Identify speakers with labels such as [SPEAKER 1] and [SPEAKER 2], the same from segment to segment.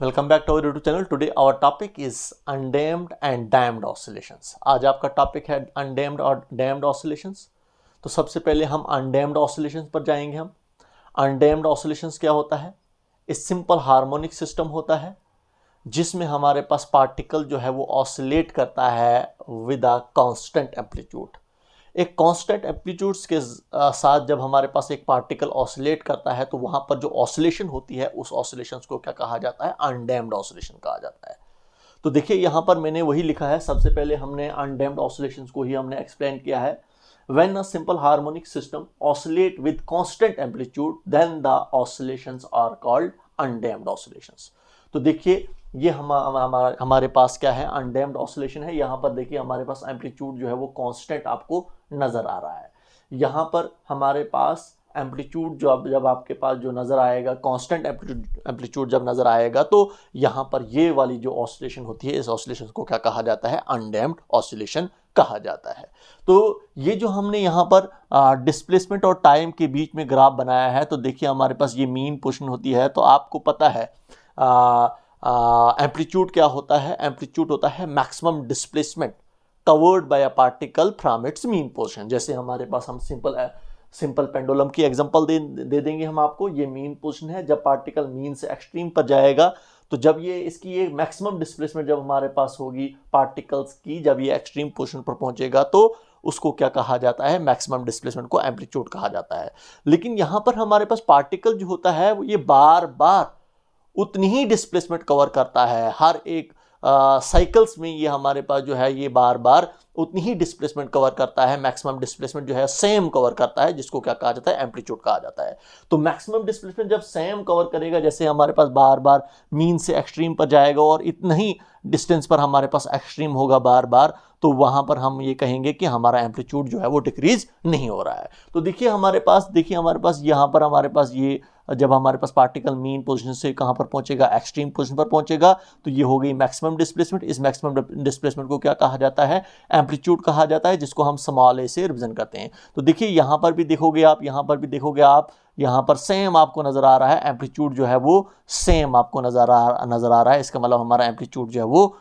[SPEAKER 1] Welcome back to our YouTube channel. Today our topic is undamped and damped oscillations. आज आपका topic है undamped और damped oscillations. तो सबसे पहले हम अनडैम्ड ऑसिलेशंस पर जाएंगे। हम अनडैम्ड ऑसिलेशंस क्या होता है? इस सिंपल हार्मोनिक सिस्टम होता है जिसमें हमारे पास पार्टिकल जो है वो ऑसिलेट करता है विद अ कांस्टेंट एम्पलीट्यूड। एक कांस्टेंट एम्पलीट्यूड्स के साथ जब हमारे पास एक पार्टिकल ऑसिलेट करता है तो वहां पर जो ऑसिलेशन होती है उस ऑसिलेशंस को क्या कहा जाता है? अनडैम्ड ऑसिलेशन कहा जाता है। तो देखिए यहां पर मैंने वही लिखा है। सबसे पहले हमने अनडैम्ड ऑसिलेशंस को ही हमने एक्सप्लेन किया है। When a simple harmonic system oscillate with constant amplitude then the oscillations are called undamped oscillations. तो देखिए ये हमारे पास क्या है? अनडैम्ड ऑसिलेशन है। यहाँ पर देखिए हमारे पास एम्पलीट्यूड जो है वो कांस्टेंट आपको नजर आ रहा है। यहाँ पर हमारे पास एम्पलीट्यूड जो जब आपके पास जो नजर आएगा, कांस्टेंट एम्पलीट्यूड जब नजर आएगा तो यहाँ पर ये वाली जो ऑसिलेशन होती है इस ऑसिलेशन को क्या कहा जाता है? अनडैम्ड ऑसिलेशन कहा जाता है। तो ये जो हमने यहाँ पर डिस्प्लेसमेंट और टाइम के बीच में ग्राफ बनाया है, तो देखिए हमारे पास ये मीन पोजीशन होती है। तो आपको पता है एम्पलीट्यूड क्या होता है? एम्पलीट्यूड होता है maximum displacement covered by a particle from its mean position. जैसे हमारे पास हम सिंपल पेंडुलम की एग्जांपल दे देंगे हम आपको। ये मीन पोजीशन है। जब पार्टिकल मीन से एक्सट्रीम पर जाएगा तो जब ये इसकी ये मैक्सिमम डिस्प्लेसमेंट जब हमारे पास होगी पार्टिकल्स की, जब ये एक्सट्रीम पोजीशन पर पहुंचेगा तो उसको क्या कहा जाता है? मैक्सिमम डिस्प्लेसमेंट को एम्पलीट्यूड कहा जाता है। लेकिन यहां पर हमारे पास पार्टिकल जो होता है वो ये बार बार उतनी ही डिस्प्लेसमेंट कवर करता है। हर एक साइकिल्स में ये हमारे पास जो है ये बार बार उतनी ही डिस्प्लेसमेंट कवर करता है। मैक्सिमम डिस्प्लेसमेंट जो है सेम कवर करता है, जिसको क्या कहा जाता है? एम्पलीट्यूड कहा जाता है। तो मैक्सिमम डिस्प्लेसमेंट जब सेम कवर करेगा, जैसे हमारे पास बार बार मीन से एक्सट्रीम पर जाएगा और इतना ही डिस्टेंस पर हमारे पास एक्सट्रीम होगा बार बार, तो वहां पर हम ये कहेंगे कि हमारा एम्पलीट्यूड जो है वो डिक्रीज नहीं हो रहा है। तो देखिए हमारे पास यहाँ पर हमारे पास ये जब हमारे पास पार्टिकल मीन पोजीशन से कहां पर पहुंचेगा? एक्सट्रीम पोजीशन पर पहुंचेगा, तो ये हो गई मैक्सिमम डिस्प्लेसमेंट। इस मैक्सिमम डिस्प्लेसमेंट को क्या कहा जाता है? एम्पलीट्यूड कहा जाता है, जिसको हम स्मॉल ए से रिप्रेजेंट करते हैं। तो देखिए यहां पर भी देखोगे आप, यहां पर सेम आपको नजर आ रहा है। एम्पलीट्यूड जो है वो सेम आपको नजर आ रहा है। इसका मतलब हमारा एम्पलीट्यूड जो है वो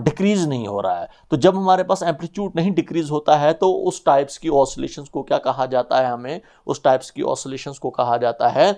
[SPEAKER 1] डिक्रीज नहीं हो रहा है। तो जब हमारे पास एम्पलीट्यूड नहीं डिक्रीज होता है तो उस टाइप्स की ऑसिलेशंस को क्या कहा जाता है? हमें उस टाइप्स की ऑसिलेशंस को कहा जाता है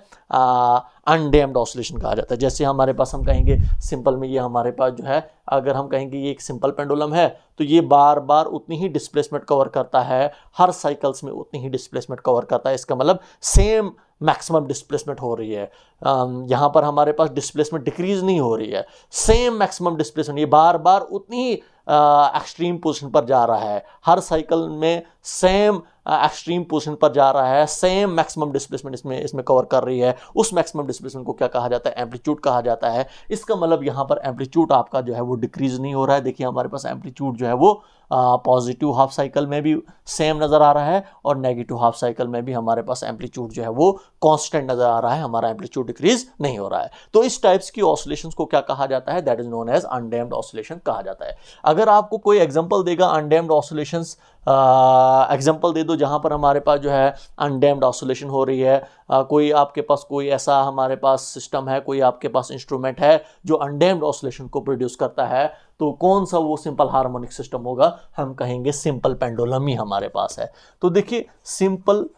[SPEAKER 1] अनडैम्ड ऑसिलेशन कहा जाता है। जैसे हमारे पास हम कहेंगे सिंपल में, ये हमारे पास जो है, अगर हम कहेंगे ये एक सिंपल पेंडुलम है तो ये बार बार उतनी ही डिस्प्लेसमेंट कवर करता है, हर साइकिल्स में उतनी ही डिस्प्लेसमेंट कवर करता है। इसका मतलब सेम मैक्सिमम डिस्प्लेसमेंट हो रही है। यहाँ पर हमारे पास डिस्प्लेसमेंट डिक्रीज नहीं हो रही है, सेम मैक्सिमम डिस्प्लेसमेंट, ये बार बार उतनी ही एक्सट्रीम पोजीशन पर जा रहा है। हर साइकिल में सेम एक्सट्रीम पोजीशन पर जा रहा है, सेम मैक्सिमम डिस्प्लेसमेंट इसमें कवर कर रही है। उस मैक्सिमम डिस्प्लेसमेंट को क्या कहा जाता है? एम्पलीट्यूड कहा जाता है। इसका मतलब यहाँ पर एम्पलीट्यूड आपका जो है वो डिक्रीज नहीं हो रहा है। देखिए हमारे पास एम्पलीट्यूड जो है वो पॉजिटिव हाफ साइकिल में भी सेम नजर आ रहा है और नेगेटिव हाफ साइकिल में भी हमारे पास एम्पलीट्यूड जो है वो कांस्टेंट नजर आ रहा है। हमारा एम्पलीट्यूड डिक्रीज नहीं हो रहा है। तो इस टाइप्स की ऑसिलेशंस को क्या कहा जाता है? That is known as undamped oscillation कहा जाता है। अगर आपको कोई एग्जांपल देगा अनडैम्ड ऑसिलेशंस, एग्जांपल दे दो जहां पर हमारे पास जो है अनडैम्ड ऑसिलेशन हो रही है। कोई आपके पास कोई ऐसा हमारे पास सिस्टम है, कोई आपके पास इंस्ट्रूमेंट है जो अनडैम्ड ऑसिलेशन को प्रोड्यूस करता है, तो कौन सा वो सिंपल हार्मोनिक सिस्टम होगा? हम कहेंगे सिंपल पेंडुलम ही हमारे पास है। तो देखिए सिंपल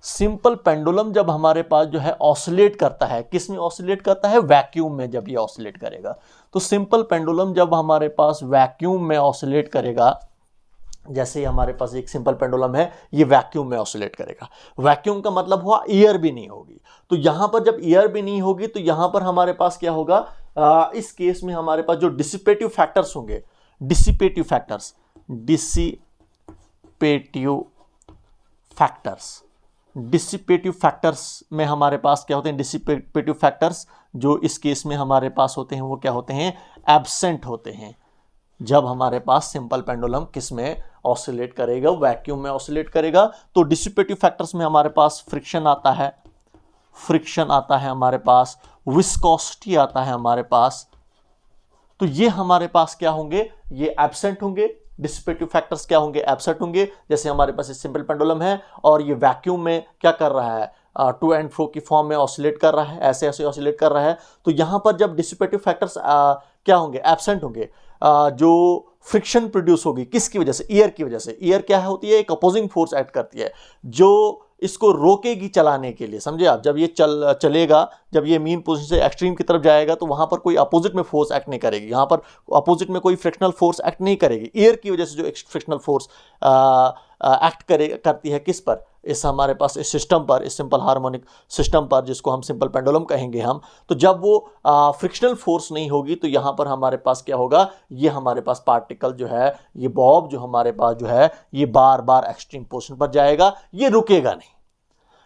[SPEAKER 1] सिंपल पेंडुलम जब हमारे पास जो है ऑसिलेट करता है, किस में ऑसिलेट करता है? वैक्यूम में जब ये ऑसिलेट करेगा। तो सिंपल पेंडुलम जब हमारे पास वैक्यूम में ऑसिलेट करेगा, जैसे हमारे पास एक सिंपल पेंडुलम है, ये वैक्यूम में ऑसिलेट करेगा। वैक्यूम का मतलब हुआ एयर भी नहीं होगी। तो यहां पर जब एयर भी नहीं होगी तो यहां पर हमारे पास क्या होगा? इस केस में हमारे पास जो डिसिपेटिव फैक्टर्स होंगे, डिसिपेटिव फैक्टर्स में हमारे पास क्या होते हैं? डिसिपेटिव फैक्टर्स जो इस केस में हमारे पास होते हैं वो क्या होते हैं? एब्सेंट होते हैं। जब हमारे पास सिंपल पेंडुलम किस में ऑसिलेट करेगा? वैक्यूम में ऑसिलेट करेगा। तो डिसिपेटिव फैक्टर्स में हमारे पास फ्रिक्शन आता है हमारे पास, विस्कोसिटी आता है हमारे पास। तो ये हमारे पास क्या होंगे? ये एब्सेंट होंगे। डिसिपेटिव फैक्टर्स क्या होंगे? एब्सेंट होंगे। जैसे हमारे पास सिंपल पेंडुलम है और ये वैक्यूम में क्या कर रहा है? टू एंड फ्रो की फॉर्म में ऑसिलेट कर रहा है, ऐसे ऐसे ऑसिलेट कर रहा है, तो यहाँ पर जब डिसिपेटिव फैक्टर्स क्या होंगे, एब्सेंट होंगे, जो फ्रिक्शन प्रोड्यूस होगी किसकी वजह से, एयर की वजह से। एयर क्या होती है, एक अपोजिंग फोर्स एक्ट करती है जो इसको रोकेगी चलाने के लिए, समझे आप। जब ये चलेगा, जब ये मीन पोजीशन से एक्सट्रीम की तरफ जाएगा तो वहां पर कोई अपोजिट में फोर्स एक्ट नहीं करेगी, यहां पर अपोजिट में कोई फ्रिक्शनल फोर्स एक्ट नहीं करेगी। एयर की वजह से जो फ्रिक्शनल फोर्स एक्ट करती है किस पर, इस हमारे पास इस सिस्टम पर, इस सिंपल हार्मोनिक सिस्टम पर, जिसको हम सिंपल पेंडुलम कहेंगे हम। तो जब वो फ्रिक्शनल फोर्स नहीं होगी तो यहाँ पर हमारे पास क्या होगा, ये हमारे पास पार्टिकल जो है, ये बॉब जो हमारे पास जो है, ये बार बार एक्सट्रीम पोजीशन पर जाएगा, ये रुकेगा नहीं।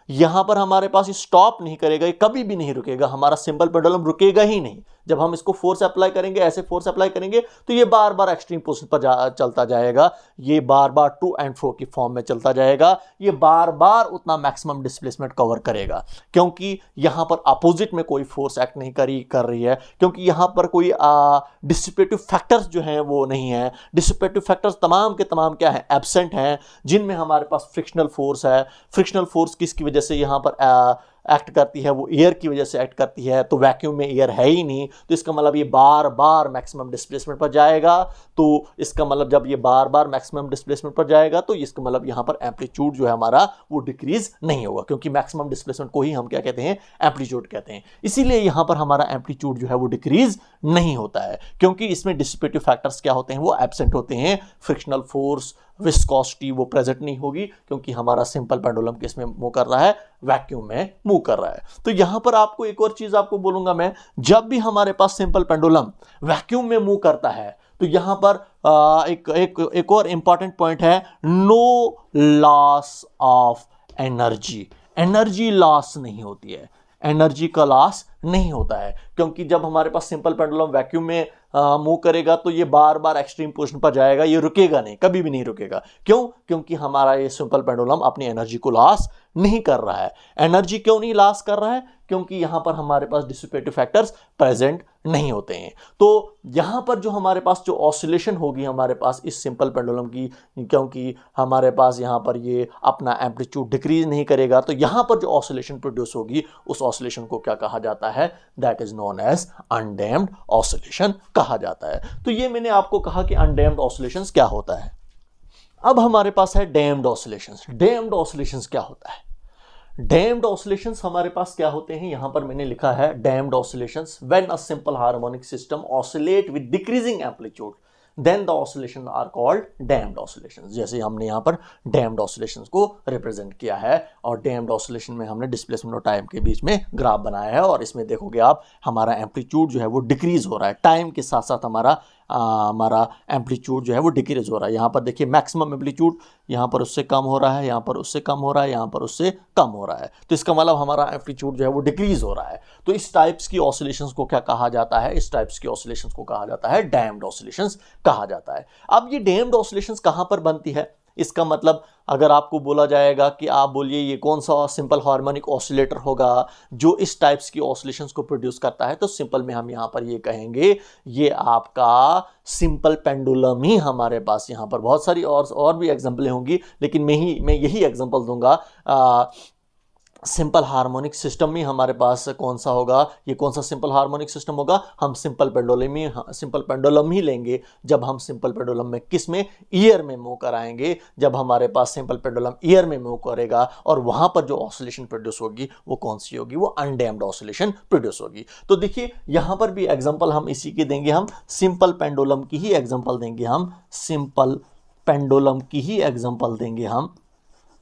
[SPEAKER 1] यहां पर हमारे पास ये स्टॉप नहीं करेगा, ये कभी भी नहीं रुकेगा, हमारा सिंपल पेंडुलम रुकेगा ही नहीं। जब हम इसको फोर्स अप्लाई करेंगे, ऐसे फोर्स अप्लाई करेंगे, तो ये बार बार एक्सट्रीम पोजीशन पर चलता जाएगा, ये बार बार टू एंड फ्रो की फॉर्म में चलता जाएगा, ये बार बार उतना मैक्सिमम डिस्प्लेसमेंट कवर करेगा, क्योंकि यहां पर अपोजिट में कोई फोर्स एक्ट नहीं कर रही है, क्योंकि यहां पर कोई डिसिपेटिव फैक्टर्स जो हैं वो नहीं है। डिसिपेटिव फैक्टर्स तमाम के तमाम क्या है, एब्सेंट हैं, जिनमें हमारे पास फ्रिक्शनल फोर्स है। फ्रिक्शनल फोर्स किसकी वजह से यहां पर एक्ट करती है, वो एयर की वजह से एक्ट करती है, तो वैक्यूम में एयर है ही नहीं, तो इसका मतलब ये बार बार मैक्सिमम डिस्प्लेसमेंट पर जाएगा। तो इसका मतलब जब ये बार बार मैक्सिमम डिस्प्लेसमेंट पर जाएगा तो इसका मतलब यहाँ पर एम्पलीट्यूड जो है हमारा वो डिक्रीज नहीं होगा, क्योंकि मैक्सिमम डिस्प्लेसमेंट को ही हम क्या कहते हैं, एम्पलीट्यूड कहते हैं। इसीलिए यहाँ पर हमारा एम्पलीट्यूड जो है वो डिक्रीज नहीं होता है, क्योंकि इसमें डिसिपेटिव फैक्टर्स क्या होते हैं, वो एब्सेंट होते हैं। फ्रिक्शनल फोर्स, विस्कोसिटी वो प्रेजेंट नहीं होगी, क्योंकि हमारा सिंपल पेंडुलम किसमें मूव कर रहा है, वैक्यूम में मूव कर रहा है। तो यहां पर आपको एक और चीज आपको बोलूंगा मैं, जब भी हमारे पास सिंपल पेंडुलम वैक्यूम में मूव करता है तो यहां पर एक और इंपॉर्टेंट पॉइंट है, no loss of energy. Energy loss नहीं होती है, एनर्जी का लॉस नहीं होता है, क्योंकि जब हमारे पास सिंपल पेंडुलम वैक्यूम में मूव करेगा तो ये बार बार एक्सट्रीम पोजीशन पर जाएगा, ये रुकेगा नहीं, कभी भी नहीं रुकेगा। क्यों? क्योंकि हमारा ये सिंपल पेंडुलम अपनी एनर्जी को लॉस नहीं कर रहा है। एनर्जी क्यों नहीं लॉस कर रहा है? क्योंकि यहां पर हमारे पास डिसिपेटिव फैक्टर्स प्रेजेंट नहीं होते हैं। तो यहां पर जो हमारे पास जो ऑसिलेशन होगी हमारे पास इस सिंपल पेंडुलम की, क्योंकि हमारे पास यहां पर ये अपना एम्पलीट्यूड डिक्रीज नहीं करेगा, तो यहां पर जो ऑसिलेशन प्रोड्यूस होगी उस ऑसिलेशन को क्या कहा जाता है, that is known as undamped oscillation कहा जाता है। तो ये मैंने आपको कहा कि अनडैम्प्ड ऑसिलेशंस क्या होता है। अब हमारे पास है डैम्प्ड ऑसिलेशंस। डैम्प्ड ऑसिलेशंस क्या होता है? डैम्प्ड ऑसिलेशंस हमारे पास क्या होते हैं, यहां पर मैंने लिखा है damped oscillations when a simple harmonic system oscillate with decreasing amplitude then the oscillation are called damped oscillations. जैसे हमने यहां पर डैम्प्ड ऑसिलेशंस को रिप्रेजेंट किया है, और डैम्प्ड ऑसिलेशन में हमने डिस्प्लेसमेंट और टाइम के बीच में ग्राफ बनाया है, और इसमें देखोगे आप हमारा एम्पलीट्यूड जो है वो डिक्रीज हो रहा है, टाइम के साथ साथ हमारा एम्पलीट्यूड जो है वो डिक्रीज हो रहा है। यहाँ पर देखिए मैक्सिमम एम्पलीट्यूड यहाँ पर उससे कम हो रहा है, यहाँ पर उससे कम हो रहा है, यहाँ पर उससे कम हो रहा है, तो इसका मतलब हमारा एम्पलीट्यूड जो है वो डिक्रीज हो रहा है। तो इस टाइप्स की ऑसिलेशंस को क्या कहा जाता है, इस टाइप्स की ऑसिलेशंस को कहा जाता है डैम्प्ड ऑसिलेशंस कहा जाता है। अब ये डैम्प्ड ऑसिलेशंस कहाँ पर बनती है, इसका मतलब अगर आपको बोला जाएगा कि आप बोलिए ये कौन सा सिंपल हार्मोनिक ऑसिलेटर होगा जो इस टाइप्स की ऑसिलेशंस को प्रोड्यूस करता है, तो सिंपल में हम यहाँ पर ये कहेंगे ये आपका सिंपल पेंडुलम ही हमारे पास। यहाँ पर बहुत सारी और भी एग्जांपलें होंगी, लेकिन मैं यही एग्जांपल दूंगा। सिंपल हार्मोनिक सिस्टम में हमारे पास कौन सा होगा, ये कौन सा सिंपल हार्मोनिक सिस्टम होगा, हम सिंपल पेंडुलम ही लेंगे। जब हम सिंपल पेंडुलम में किस में, ईयर में मूव कराएंगे, जब हमारे पास सिंपल पेंडुलम ईयर में मूव करेगा और वहां पर जो ऑसिलेशन प्रोड्यूस होगी वो कौन सी होगी, वो अनडैम्प्ड ऑसिलेशन प्रोड्यूस होगी। तो देखिए यहां पर भी एग्जांपल हम इसी के देंगे, हम सिंपल पेंडुलम की ही एग्जांपल देंगे, हम सिंपल पेंडुलम की ही एग्जांपल देंगे हम।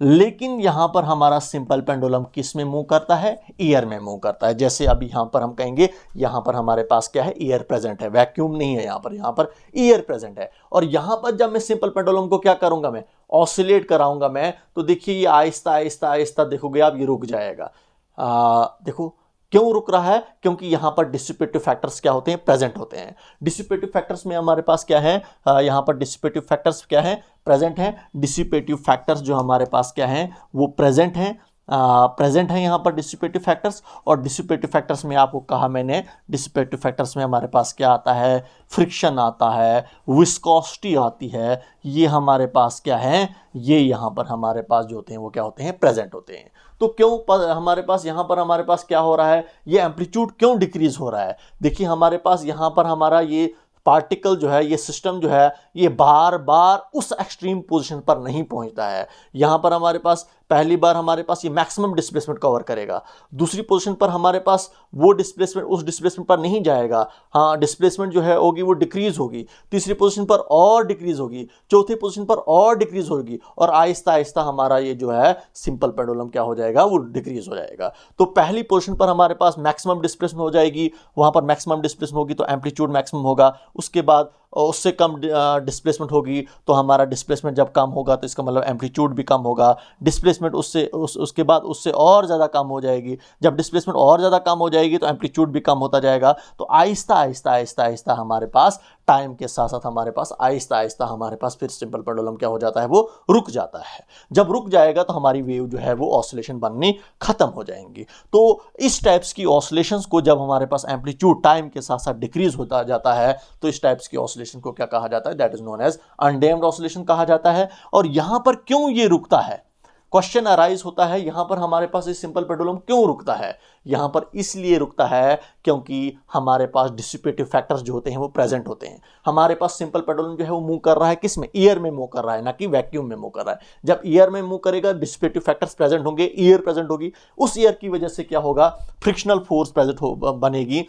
[SPEAKER 1] लेकिन यहां पर हमारा सिंपल पेंडुलम किस में मूव करता है, ईयर में मूव करता है। जैसे अभी यहां पर हम कहेंगे यहां पर हमारे पास क्या है, ईयर प्रेजेंट है, वैक्यूम नहीं है यहां पर ईयर प्रेजेंट है। और यहां पर जब मैं सिंपल पेंडुलम को क्या करूंगा, मैं ऑसिलेट कराऊंगा मैं, तो देखिए ये आहिस्ता आहिस्ता आहिस्ता देखोगे आप ये रुक जाएगा। देखो क्यों रुक रहा है, क्योंकि यहां पर डिसिपेटिव फैक्टर्स क्या होते हैं, प्रेजेंट होते हैं। डिसिपेटिव फैक्टर्स में हमारे पास क्या है, यहां पर डिसिपेटिव फैक्टर्स क्या है, प्रेजेंट हैं। डिसिपेटिव फैक्टर्स जो हमारे पास क्या हैं वो प्रेजेंट हैं, प्रेजेंट है यहाँ पर डिसिपेटिव फैक्टर्स, और डिसिपेटिव फैक्टर्स में आपको कहा मैंने, डिसिपेटिव फैक्टर्स में हमारे पास क्या आता है, फ्रिक्शन आता है, विस्कोसिटी आती है, ये हमारे पास क्या है, ये यहाँ पर हमारे पास जो होते हैं वो क्या होते हैं, प्रेजेंट होते हैं। तो क्यों हमारे पास यहाँ पर हमारे पास क्या हो रहा है, ये एम्पलीट्यूड क्यों डिक्रीज हो रहा है। देखिए हमारे पास यहाँ पर हमारा ये पार्टिकल जो है, ये सिस्टम जो है, ये बार बार उस एक्सट्रीम पोजीशन पर नहीं पहुंचता है। यहाँ पर हमारे पास पहली बार हमारे पास ये मैक्सिमम डिस्प्लेसमेंट कवर करेगा, दूसरी पोजीशन पर हमारे पास वो डिस्प्लेसमेंट उस डिस्प्लेसमेंट पर नहीं जाएगा, हाँ डिस्प्लेसमेंट जो है होगी वो डिक्रीज होगी, तीसरी पोजीशन पर और डिक्रीज होगी, चौथी पोजीशन पर और डिक्रीज होगी, और आहिस्ता आहिस्ता हमारा ये जो है सिंपल पेंडुलम क्या हो जाएगा, वो डिक्रीज हो जाएगा। तो पहली पोजीशन पर हमारे पास मैक्सिमम डिस्प्लेसमेंट हो जाएगी, वहां पर मैक्सिमम डिस्प्लेसमेंट होगी तो एम्पलीट्यूड मैक्सिमम होगा, उसके बाद उससे कम डिस्प्लेसमेंट होगी तो हमारा डिस्प्लेसमेंट जब कम होगा तो इसका मतलब एम्पलीट्यूड भी कम होगा, डिस्प्लेसमेंट उसके बाद उससे और ज़्यादा कम हो जाएगी, जब डिस्प्लेसमेंट और ज़्यादा कम हो जाएगी तो एम्पलीट्यूड भी कम होता जाएगा। तो आहिस्ता आहिस्ता आहिस्ता आहिस्ता हमारे पास टाइम के साथ साथ हमारे पास आहिस्ता आहिस्ता हमारे पास फिर सिंपल पेंडुलम क्या हो जाता है, वो रुक जाता है। जब रुक जाएगा तो हमारी वेव जो है वो ऑसिलेशन बननी खत्म हो जाएंगी। तो इस टाइप्स की ऑसिलेशंस को जब हमारे पास एम्पलीट्यूड टाइम के साथ साथ डिक्रीज होता जाता है तो इस टाइप्स की ऑसिलेशन को क्या कहा जाता है, that is known as undamped oscillation कहा जाता है। और यहां पर क्यों ये रुकता है, क्वेश्चन अराइज होता है, यहां पर हमारे पास इस सिंपल पेंडुलम क्यों रुकता है। यहां पर इसलिए रुकता है क्योंकि हमारे पास डिसिपेटिव फैक्टर्स जो होते हैं वो प्रेजेंट होते हैं। हमारे पास सिंपल पेंडुलम जो है वो मूव कर रहा है किस में, ईयर में मूव कर रहा है, ना कि वैक्यूम में मूव कर रहा है। जब ईयर में मूव करेगा डिसिपेटिव फैक्टर्स प्रेजेंट होंगे, ईयर प्रेजेंट होगी, उस ईयर की वजह से क्या होगा, फ्रिक्शनल फोर्स प्रेजेंट बनेगी।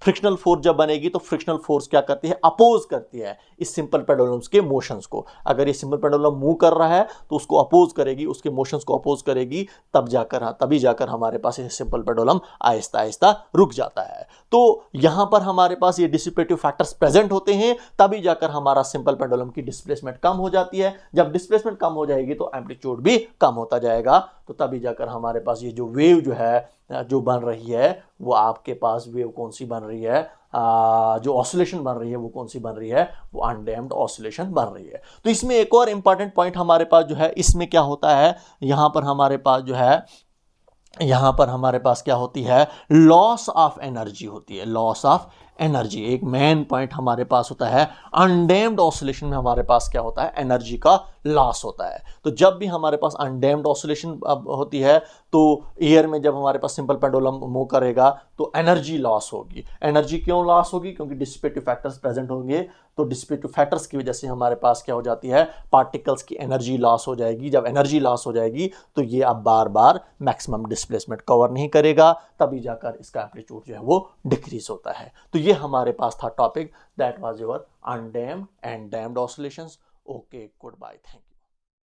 [SPEAKER 1] फ्रिक्शनल फोर्स जब बनेगी तो फ्रिक्शनल फोर्स क्या करती है, अपोज करती है इस सिंपल पेंडुलम्स के मोशंस को। अगर ये सिंपल पेंडुलम मूव कर रहा है तो उसको अपोज करेगी, उसके मोशंस को अपोज करेगी, तभी जाकर हमारे पास ये सिंपल पेंडुलम आहिस्ता आहिस्ता रुक जाता है। तो यहां पर हमारे पास ये डिसिपेटिव फैक्टर्स प्रेजेंट होते हैं, तभी जाकर हमारा सिंपल पेंडुलम की डिस्प्लेसमेंट कम हो जाती है। जब डिस्प्लेसमेंट कम हो जाएगी तो एम्पलीट्यूड भी कम होता जाएगा, तो तभी जाकर हमारे पास ये जो वेव जो है जो बन रही है वो आपके पास वेव कौन सी बन रही है, जो ऑसिलेशन बन रही है वो कौन सी बन रही है, वो अनडैम्प्ड ऑसिलेशन बन रही है। तो इसमें एक और इंपॉर्टेंट पॉइंट हमारे पास जो है, इसमें क्या होता है, यहां पर हमारे पास जो है, यहां पर हमारे पास क्या होती है, लॉस ऑफ एनर्जी होती है, लॉस ऑफ एनर्जी एक मेन पॉइंट हमारे पास होता है। अनडैम्प्ड ऑसिलेशन में हमारे पास क्या होता है, एनर्जी का लॉस होता है। तो जब भी हमारे पास अनडैम्प्ड ऑसिलेशन होती है तो एयर में जब हमारे पास सिंपल पेंडुलम मूव करेगा तो एनर्जी लॉस होगी। एनर्जी क्यों लॉस होगी, क्योंकि डिसिपेटिव फैक्टर्स प्रेजेंट होंगे, तो डिसिपेटिव फैक्टर्स की वजह से हमारे पास क्या हो जाती है, पार्टिकल्स की एनर्जी लॉस हो जाएगी। जब एनर्जी लॉस हो जाएगी तो ये अब बार बार मैक्सिमम डिस्प्लेसमेंट कवर नहीं करेगा, तभी जाकर इसका एम्पलीट्यूड जो है वो डिक्रीज होता है। तो ये हमारे पास था topic, that was your undamped and damped oscillations. Okay, good bye, thank you.